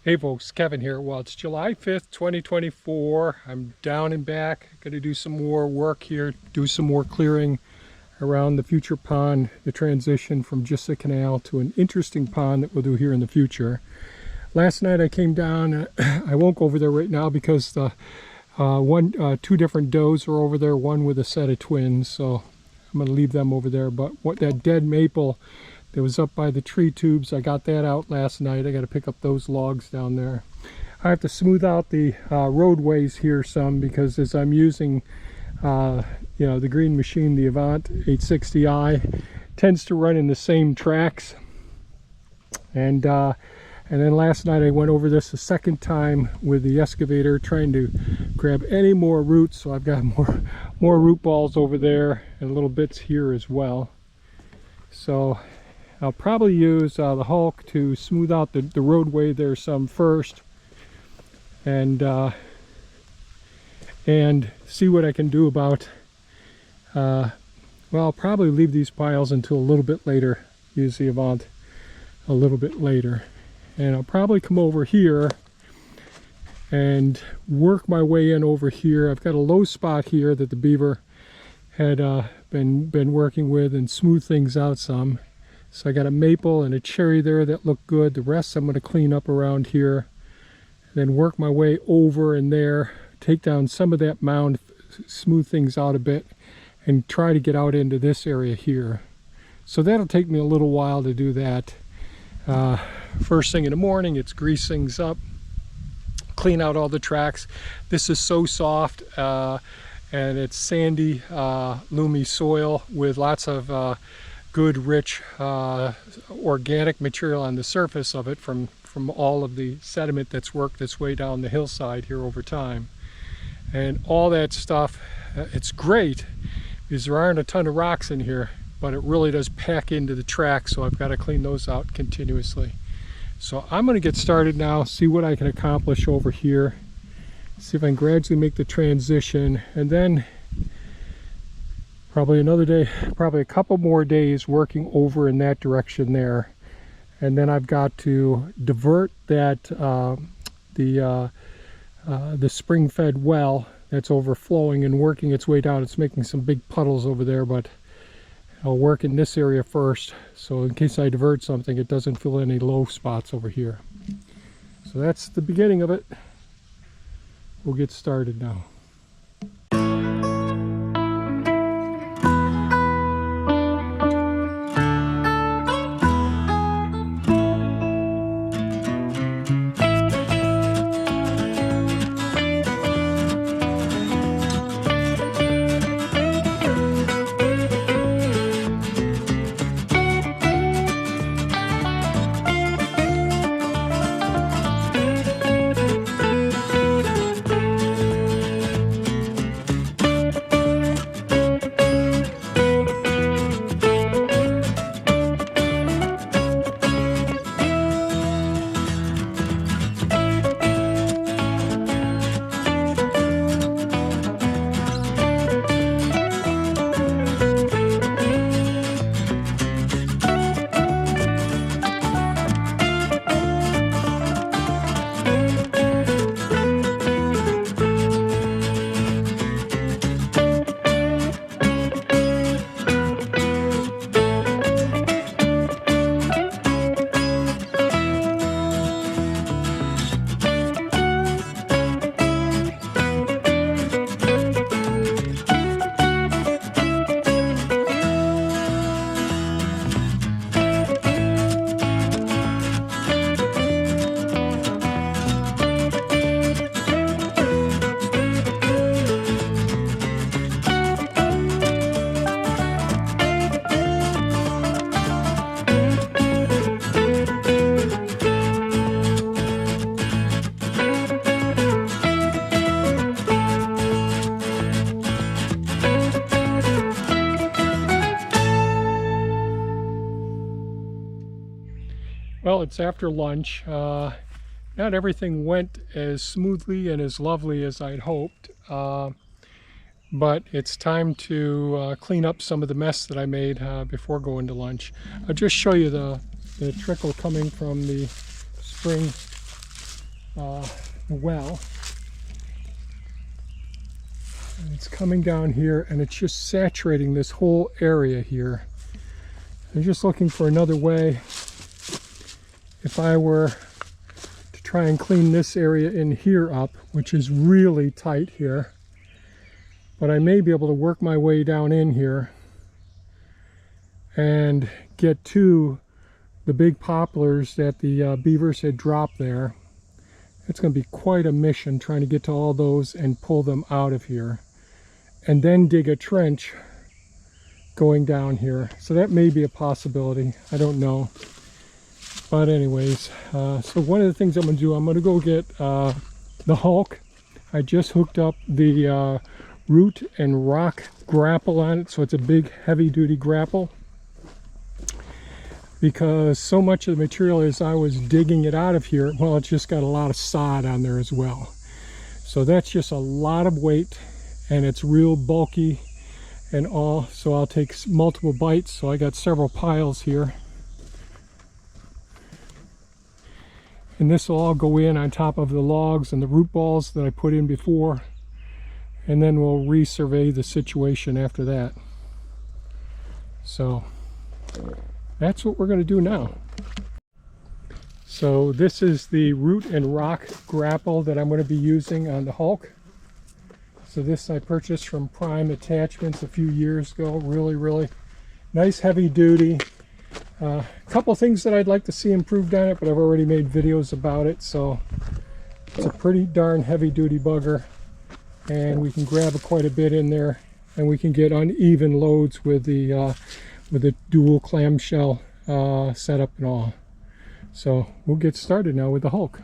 Hey folks, Kevin here. Well, it's July 5th, 2024. I'm down and back. Going to do some more work here, do some more clearing around the future pond, the transition from just a canal to an interesting pond that we'll do here in the future. Last night I came down. I won't go over there right now because the two different does are over there, one with a set of twins, so I'm going to leave them over there. But what that dead maple that was up by the tree tubes, I got that out last night. I got to pick up those logs down there. I have to smooth out the roadways here some because as I'm using the green machine, the Avant 860i, tends to run in the same tracks. And then last night I went over this a second time with the excavator, trying to grab any more roots. So I've got more root balls over there and little bits here as well. So I'll probably use the Hulk to smooth out the roadway there some first, and see what I can do about, well, I'll probably leave these piles until a little bit later, use the Avant a little bit later. And I'll probably come over here and work my way in over here. I've got a low spot here that the beaver had been working with and smooth things out some. So I got a maple and a cherry there that look good. The rest I'm going to clean up around here. Then work my way over in there, take down some of that mound, smooth things out a bit, and try to get out into this area here. So that'll take me a little while to do that. First thing in the morning, it's grease things up, clean out all the tracks. This is so soft, and it's sandy, loomy soil with lots of good, rich, organic material on the surface of it from all of the sediment that's worked its way down the hillside here over time. And all that stuff, it's great because there aren't a ton of rocks in here, but it really does pack into the track, so I've got to clean those out continuously. So I'm going to get started now, see what I can accomplish over here, see if I can gradually make the transition, and then probably another day, probably a couple more days working over in that direction there. And then I've got to divert that the spring-fed well that's overflowing and working its way down. It's making some big puddles over there, but I'll work in this area first, so in case I divert something, it doesn't fill any low spots over here. So that's the beginning of it. We'll get started now. Well, it's after lunch. Not everything went as smoothly and as lovely as I'd hoped, but it's time to clean up some of the mess that I made before going to lunch. I'll just show you the trickle coming from the spring well. And it's coming down here and it's just saturating this whole area here. I'm just looking for another way. If I were to try and clean this area in here up, which is really tight here, but I may be able to work my way down in here and get to the big poplars that the beavers had dropped there. It's going to be quite a mission trying to get to all those and pull them out of here, and then dig a trench going down here. So that may be a possibility. I don't know. But anyways, so one of the things I'm going to do, I'm going to go get the Hulk. I just hooked up the root and rock grapple on it, so it's a big heavy-duty grapple. Because so much of the material as I was digging it out of here, well, it's just got a lot of sod on there as well. So that's just a lot of weight, and it's real bulky and all. So I'll take multiple bites. So I got several piles here. And this will all go in on top of the logs and the root balls that I put in before. And then we'll resurvey the situation after that. So that's what we're going to do now. So this is the root and rock grapple that I'm going to be using on the Hulk. So this I purchased from Prime Attachments a few years ago. Really nice, heavy duty. A couple things that I'd like to see improved on it, but I've already made videos about it. So it's a pretty darn heavy duty bugger, and we can grab quite a bit in there, and we can get uneven loads with the dual clamshell setup and all. So we'll get started now with the Hulk.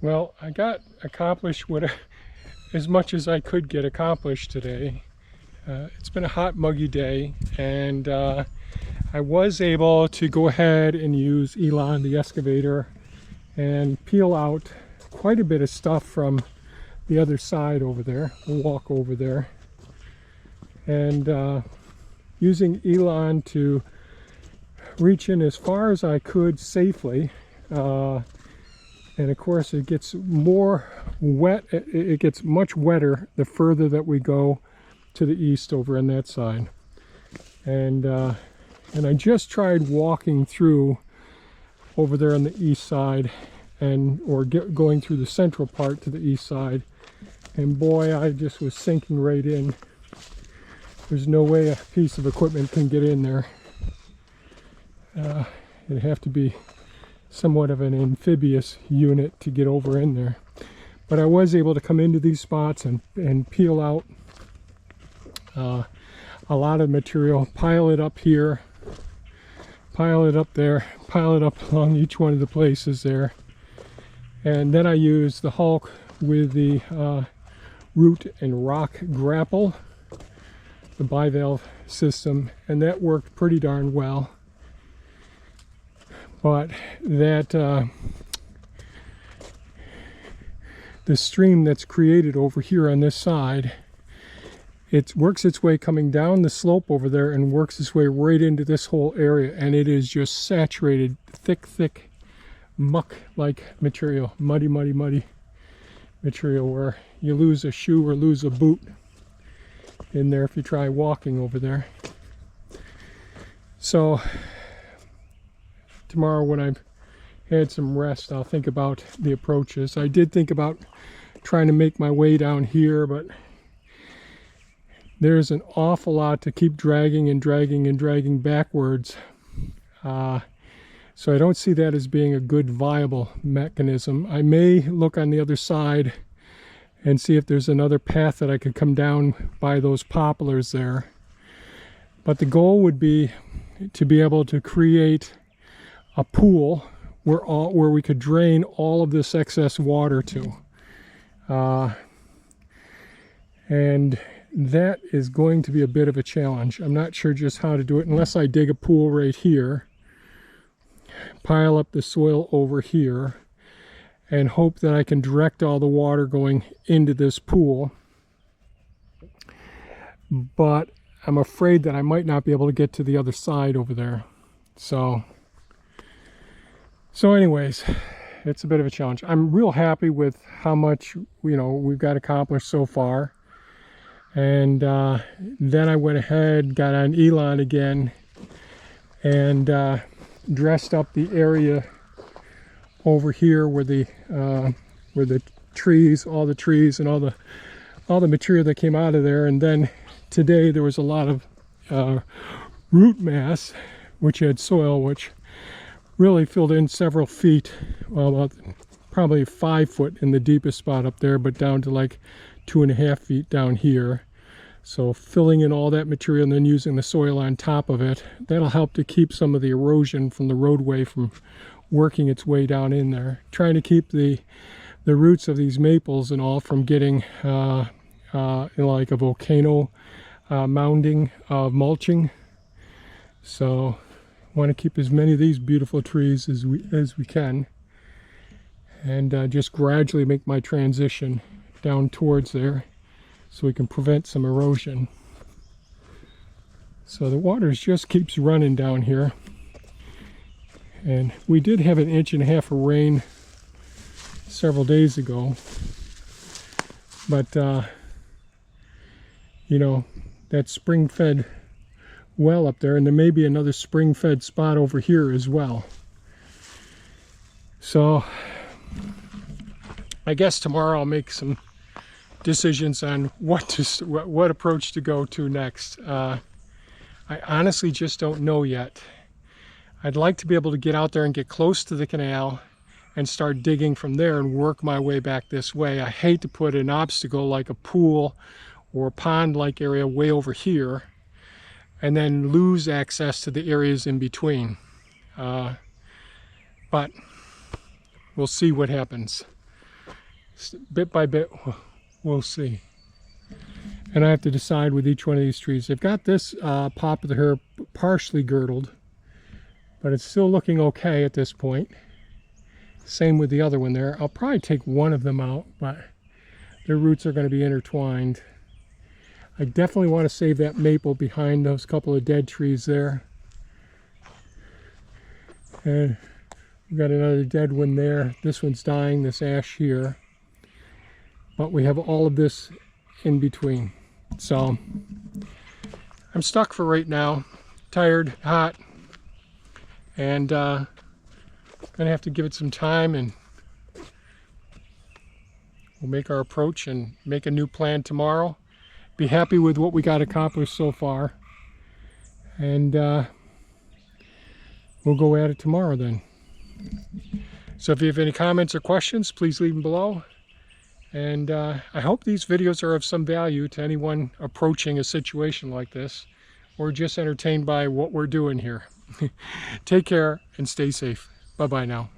Well, I got accomplished what as much as I could get accomplished today. It's been a hot, muggy day, and I was able to go ahead and use Elon, the excavator, and peel out quite a bit of stuff from the other side over there. We'll walk over there. And using Elon to reach in as far as I could safely. And of course it gets more wet, it gets much wetter the further that we go to the east over on that side. And I just tried walking through over there on the east side, or going through the central part to the east side, and boy, I just was sinking right in. There's no way a piece of equipment can get in there. It'd have to be somewhat of an amphibious unit to get over in there. But I was able to come into these spots and peel out a lot of material, pile it up here, pile it up there, pile it up along each one of the places there. And then I used the Hulk with the root and rock grapple, the bivalve system, and that worked pretty darn well. But that the stream that's created over here on this side, it works its way coming down the slope over there and works its way right into this whole area, and it is just saturated, thick muck-like material, muddy material, where you lose a shoe or lose a boot in there if you try walking over there. So tomorrow, when I've had some rest, I'll think about the approaches. I did think about trying to make my way down here, but there's an awful lot to keep dragging backwards. So I don't see that as being a good viable mechanism. I may look on the other side and see if there's another path that I could come down by those poplars there. But the goal would be to be able to create a pool where we could drain all of this excess water to. And that is going to be a bit of a challenge. I'm not sure just how to do it unless I dig a pool right here, pile up the soil over here, and hope that I can direct all the water going into this pool. But I'm afraid that I might not be able to get to the other side over there. So anyways, it's a bit of a challenge. I'm real happy with how much, we've got accomplished so far. And then I went ahead, got on Elon again, and dressed up the area over here where the trees, all the trees and all the material that came out of there. And then today there was a lot of root mass, which had soil, which really filled in several feet, well, about probably 5 foot in the deepest spot up there, but down to like 2.5 feet down here. So filling in all that material and then using the soil on top of it, that'll help to keep some of the erosion from the roadway from working its way down in there. Trying to keep the roots of these maples and all from getting like a volcano mounding of mulching. So want to keep as many of these beautiful trees as we can, and just gradually make my transition down towards there so we can prevent some erosion. So the water just keeps running down here, and we did have 1.5 inches of rain several days ago, but that spring-fed well up there, and there may be another spring-fed spot over here as well. So I guess tomorrow I'll make some decisions on what approach to go to next. I honestly just don't know yet. I'd like to be able to get out there and get close to the canal and start digging from there and work my way back this way. I hate to put an obstacle like a pool or a pond-like area way over here and then lose access to the areas in between. But we'll see what happens. bit by bit, we'll see. And I have to decide with each one of these trees. They've got this poplar here partially girdled, but it's still looking okay at this point. Same with the other one there. I'll probably take one of them out, but their roots are going to be intertwined. I definitely want to save that maple behind those couple of dead trees there. And we've got another dead one there. This one's dying, this ash here. But we have all of this in between. So I'm stuck for right now. Tired, hot, and gonna have to give it some time, and we'll make our approach and make a new plan tomorrow. Be happy with what we got accomplished so far, and we'll go at it tomorrow then. So if you have any comments or questions, please leave them below. And I hope these videos are of some value to anyone approaching a situation like this, or just entertained by what we're doing here. Take care and stay safe. Bye-bye now.